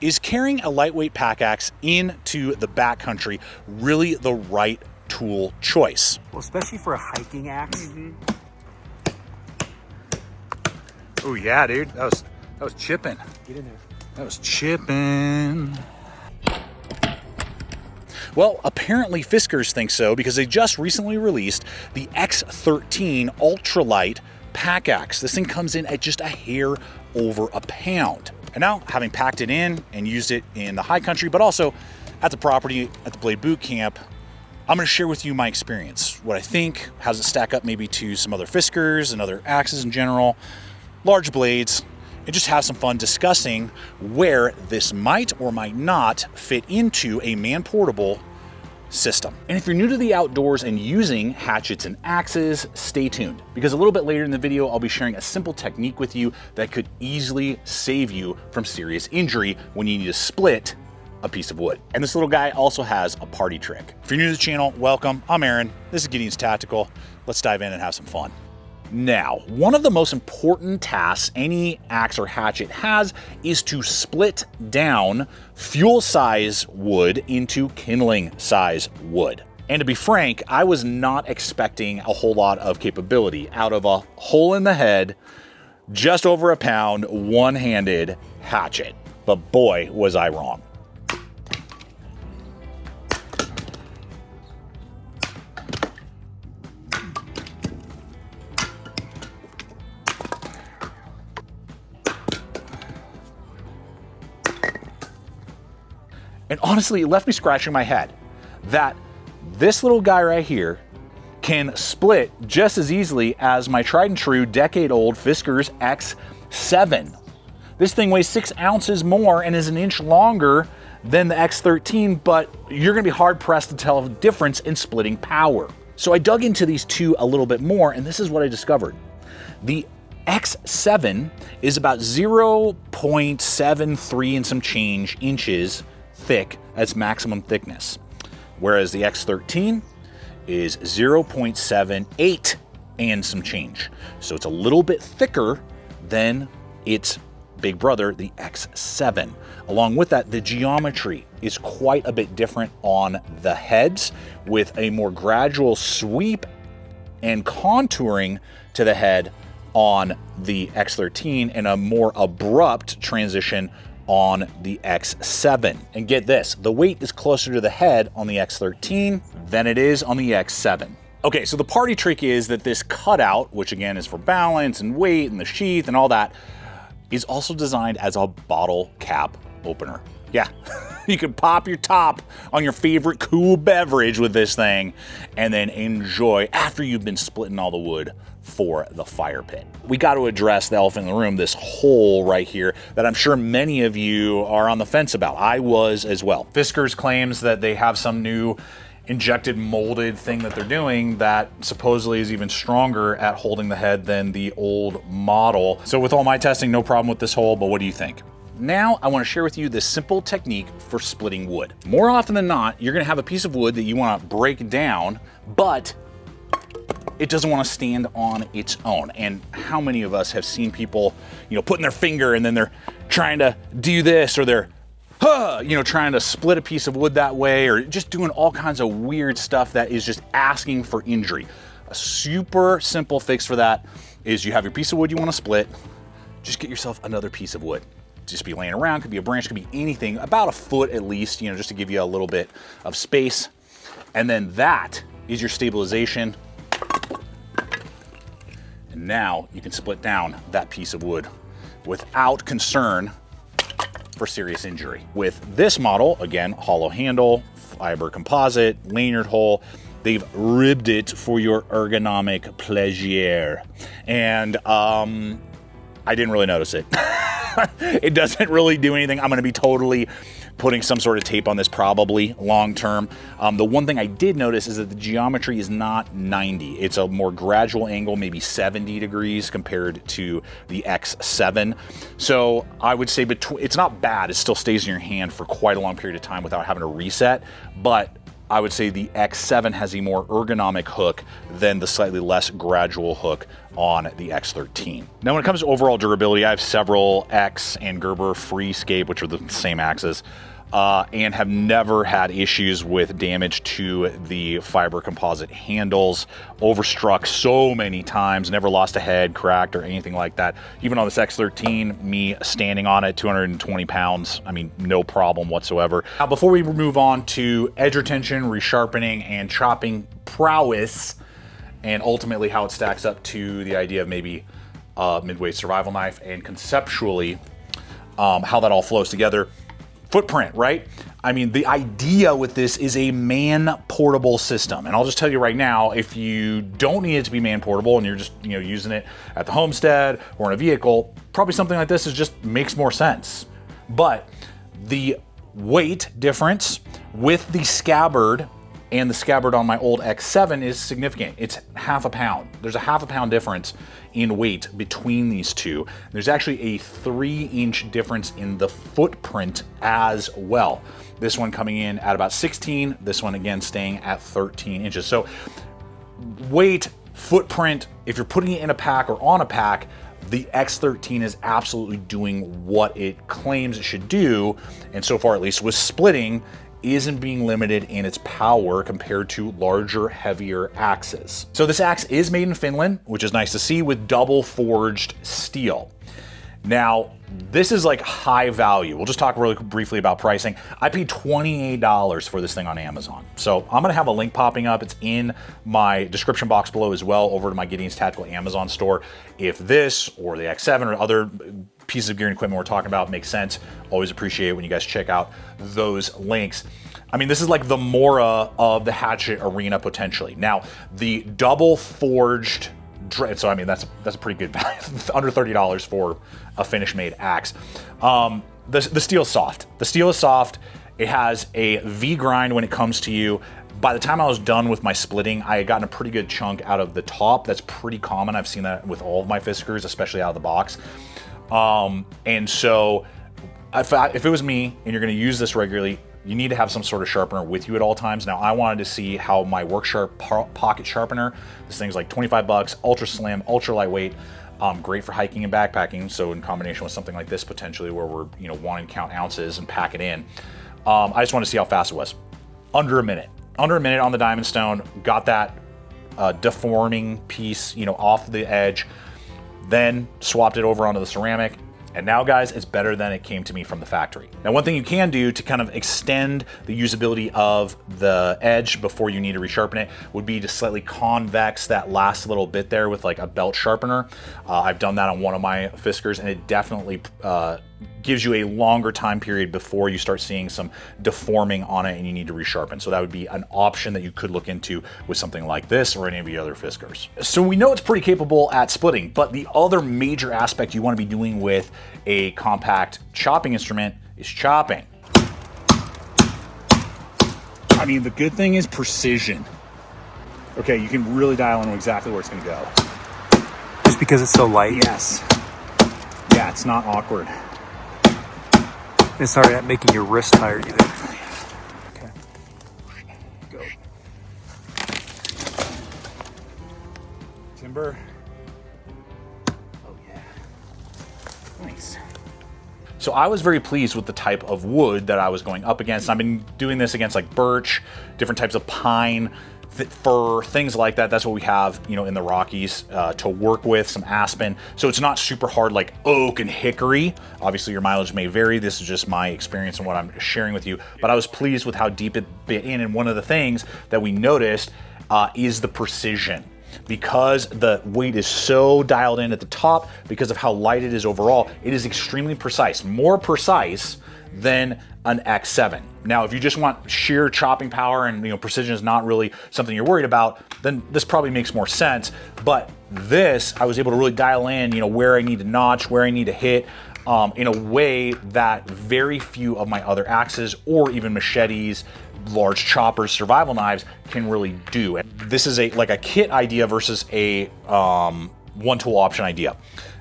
Is carrying a lightweight pack axe into the backcountry really the right tool choice? Well, especially for a hiking axe. Oh yeah, dude, that was chipping. Get in there. That was chipping. Well, apparently FISKARS think so because they just recently released the X13 Ultralight pack axe. This thing comes in at just a hair over a pound. And now, having packed it in and used it in the high country, but also at the property at the Blade Boot Camp, I'm going to share with you my experience. What I think, how does it stack up maybe to some other FISKARS and other axes in general, large blades, and just have some fun discussing where this might or might not fit into a man-portable system. And if you're new to the outdoors and using hatchets and axes, stay tuned, because a little bit later in the video, I'll be sharing a simple technique with you that could easily save you from serious injury when you need to split a piece of wood. And this little guy also has a party trick. If you're new to the channel, welcome. I'm Aaron. This is Gideonstactical. Let's dive in and have some fun. Now, one of the most important tasks any axe or hatchet has is to split down fuel size wood into kindling size wood. And to be frank, I was not expecting a whole lot of capability out of a hole in the head, just over a pound, one-handed hatchet. But boy, was I wrong. And honestly, it left me scratching my head that this little guy right here can split just as easily as my tried and true decade-old FISKARS X7. This thing weighs 6 ounces more and is an inch longer than the X13, but you're gonna be hard-pressed to tell a difference in splitting power. So I dug into these two a little bit more, and this is what I discovered. The X7 is about 0.73 and some change inches thick at its maximum thickness, whereas the X13 is 0.78 and some change. So it's a little bit thicker than its big brother, the X7. Along with that, the geometry is quite a bit different on the heads, with a more gradual sweep and contouring to the head on the X13 and a more abrupt transition on the X7. And get this, the weight is closer to the head on the X13 than it is on the X7. Okay, so the party trick is that this cutout, which again is for balance and weight and the sheath and all that, is also designed as a bottle cap opener. Yeah, you can pop your top on your favorite cool beverage with this thing and then enjoy after you've been splitting all the wood for the fire pit. We got to address the elephant in the room, this hole right here that I'm sure many of you are on the fence about. I was as well. FISKARS claims that they have some new injected molded thing that they're doing that supposedly is even stronger at holding the head than the old model. So with all my testing, no problem with this hole, but what do you think? Now I want to share with you this simple technique for splitting wood. More often than not, you're going to have a piece of wood that you want to break down, but it doesn't want to stand on its own. And how many of us have seen people, putting their finger and then they're trying to do this, or they're, trying to split a piece of wood that way, or just doing all kinds of weird stuff that is just asking for injury. A super simple fix for that is you have your piece of wood you want to split, just get yourself another piece of wood. Just be laying around, could be a branch, could be anything, about a foot at least, just to give you a little bit of space. And then that is your stabilization. And now you can split down that piece of wood without concern for serious injury. With this model, again, hollow handle, fiber composite, lanyard hole, they've ribbed it for your ergonomic pleasure. And I didn't really notice it. It doesn't really do anything. I'm gonna be totally putting some sort of tape on this probably long term. The one thing I did notice is that the geometry is not 90. It's a more gradual angle, maybe 70 degrees compared to the X7. So I would say it's not bad. It still stays in your hand for quite a long period of time without having to reset, but I would say the X7 has a more ergonomic hook than the slightly less gradual hook on the X13. Now, when it comes to overall durability, I have several X and Gerber Freescape, which are the same axes, and have never had issues with damage to the fiber composite handles. Overstruck so many times, never lost a head, cracked, or anything like that. Even on this X13, me standing on it, 220 pounds, I mean, no problem whatsoever. Now, before we move on to edge retention, resharpening, and chopping prowess, and ultimately how it stacks up to the idea of maybe a midweight survival knife, and conceptually how that all flows together. Footprint, right? I mean, the idea with this is a man-portable system. And I'll just tell you right now, if you don't need it to be man-portable and you're just, you know, using it at the homestead or in a vehicle, probably something like this just makes more sense. But the weight difference with the scabbard and the scabbard on my old X7 is significant. It's half a pound. There's a half a pound difference in weight between these two. There's actually a 3-inch difference in the footprint as well. This one coming in at about 16, this one again staying at 13 inches. So weight, footprint, if you're putting it in a pack or on a pack, the X13 is absolutely doing what it claims it should do. And so far, at least with splitting, isn't being limited in its power compared to larger, heavier axes. So this axe is made in Finland, which is nice to see, with double forged steel. Now, this is like high value. We'll just talk really briefly about pricing. I paid $28 for this thing on Amazon. So I'm gonna have a link popping up. It's in my description box below as well, over to my Gideonstactical Amazon store. If this or the X7 or other pieces of gear and equipment we're talking about makes sense, always appreciate it when you guys check out those links. I mean, this is like the Mora of the hatchet arena potentially. Now, the double forged, so I mean, that's a pretty good value, under $30 for a Finnish made axe. The steel is soft. The steel is soft. It has a V grind when it comes to you. By the time I was done with my splitting, I had gotten a pretty good chunk out of the top. That's pretty common. I've seen that with all of my FISKARS, especially out of the box. And so if it was me and you're going to use this regularly, you need to have some sort of sharpener with you at all times. Now, I wanted to see how my Work Sharp pocket sharpener, this thing's like 25 bucks, ultra slim, ultra lightweight, great for hiking and backpacking. So in combination with something like this, potentially where we're, you know, wanting to count ounces and pack it in, I just want to see how fast it was. Under a minute on the diamond stone, got that deforming piece, you know, off the edge, then swapped it over onto the ceramic. And now, guys, it's better than it came to me from the factory. Now, one thing you can do to kind of extend the usability of the edge before you need to resharpen it would be to slightly convex that last little bit there with like a belt sharpener. I've done that on one of my FISKARS, and it definitely gives you a longer time period before you start seeing some deforming on it and you need to resharpen. So that would be an option that you could look into with something like this or any of the other FISKARS. So we know it's pretty capable at splitting, but the other major aspect you want to be doing with a compact chopping instrument is chopping. I mean, the good thing is precision. Okay, you can really dial in exactly where it's going to go. Just because it's so light? Yes. Yeah, it's not awkward. It's already not making your wrist tired either. Okay. Go. Timber. Oh yeah. Nice. So I was very pleased with the type of wood that I was going up against. I've been doing this against like birch, different types of pine, fir, things like that. That's what we have, you know, in the Rockies to work with, some aspen. So it's not super hard like oak and hickory. Obviously your mileage may vary. This is just my experience and what I'm sharing with you. But I was pleased with how deep it bit in. And one of the things that we noticed is the precision. Because the weight is so dialed in at the top, because of how light it is overall, it is extremely precise. More precise than an X7. Now, if you just want sheer chopping power and, you know, precision is not really something you're worried about, then this probably makes more sense. But this, I was able to really dial in, you know, where I need to notch, where I need to hit, in a way that very few of my other axes or even machetes, large choppers, survival knives can really do. And this is like a kit idea versus a one tool option idea.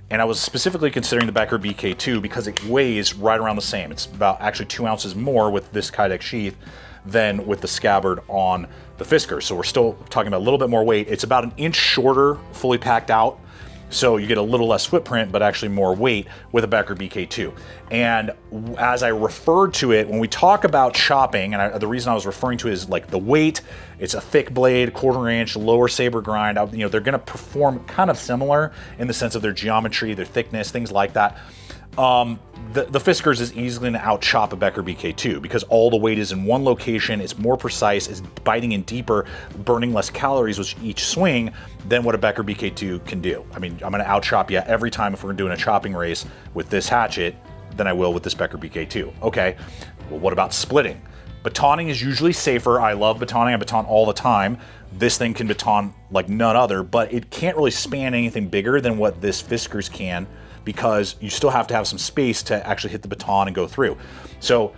And I was specifically considering the Becker BK2 because it weighs right around the same. It's about actually 2 ounces more with this Kydex sheath than with the scabbard on the FISKARS. So we're still talking about a little bit more weight. It's about an inch shorter, fully packed out. So you get a little less footprint, but actually more weight with a Becker BK2. And as I referred to it, when we talk about chopping, and the reason I was referring to it is like the weight, it's a thick blade, 1/4 inch, lower saber grind. You know, they're gonna perform kind of similar in the sense of their geometry, their thickness, things like that. The FISKARS is easily going to out-chop a Becker BK2 because all the weight is in one location, it's more precise, it's biting in deeper, burning less calories with each swing than what a Becker BK2 can do. I mean, I'm going to out-chop you every time if we're doing a chopping race with this hatchet than I will with this Becker BK2. Okay, well, what about splitting? Batoning is usually safer. I love batoning. I baton all the time. This thing can baton like none other, but it can't really span anything bigger than what this FISKARS can, because you still have to have some space to actually hit the baton and go through. So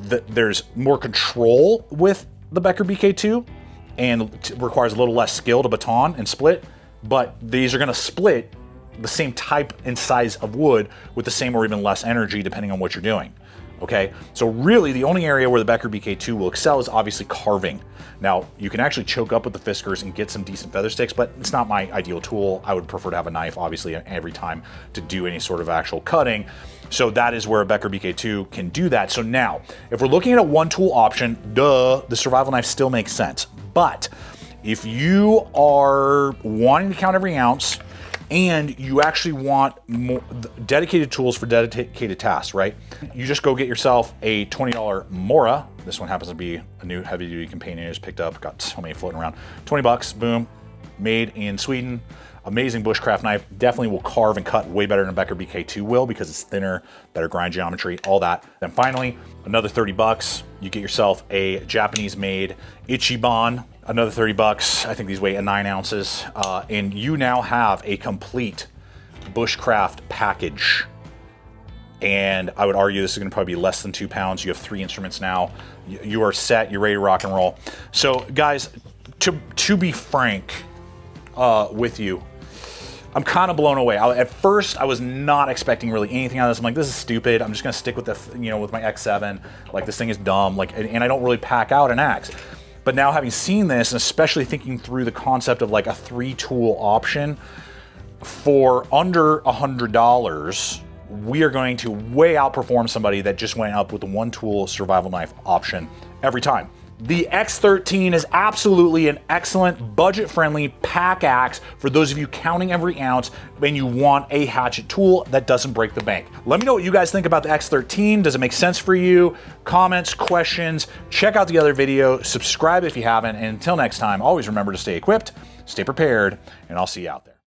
there's more control with the Becker BK2 and requires a little less skill to baton and split, but these are gonna split the same type and size of wood with the same or even less energy depending on what you're doing. Okay, so really the only area where the Becker BK2 will excel is obviously carving. Now, you can actually choke up with the FISKARS and get some decent feather sticks, but it's not my ideal tool. I would prefer to have a knife, obviously, every time to do any sort of actual cutting. So that is where a Becker BK2 can do that. So now, if we're looking at a one-tool option, the survival knife still makes sense. But if you are wanting to count every ounce, and you actually want more dedicated tools for dedicated tasks, right? You just go get yourself a $20 Mora. This one happens to be a new heavy-duty companion I just picked up. Got so many floating around. 20 bucks, boom, made in Sweden. Amazing bushcraft knife. Definitely will carve and cut way better than a Becker BK2 will because it's thinner, better grind geometry, all that. Then finally, another 30 bucks. You get yourself a Japanese-made Ichiban. Another 30 bucks. I think these weigh 9 ounces. And you now have a complete bushcraft package. And I would argue this is gonna probably be less than 2 pounds. You have 3 instruments now. You are set, you're ready to rock and roll. So guys, to be frank with you, I'm kind of blown away. At first, I was not expecting really anything out of this. I'm like, this is stupid. I'm just gonna stick with the, you know, with my X7. Like, this thing is dumb. Like, and I don't really pack out an axe. But now having seen this, and especially thinking through the concept of like a 3-tool option for under $100, we are going to way outperform somebody that just went up with the 1-tool survival knife option every time. The X13 is absolutely an excellent budget-friendly pack axe for those of you counting every ounce and you want a hatchet tool that doesn't break the bank. Let me know what you guys think about the X13. Does it make sense for you? Comments, questions, check out the other video, subscribe if you haven't, and until next time, always remember to stay equipped, stay prepared, and I'll see you out there.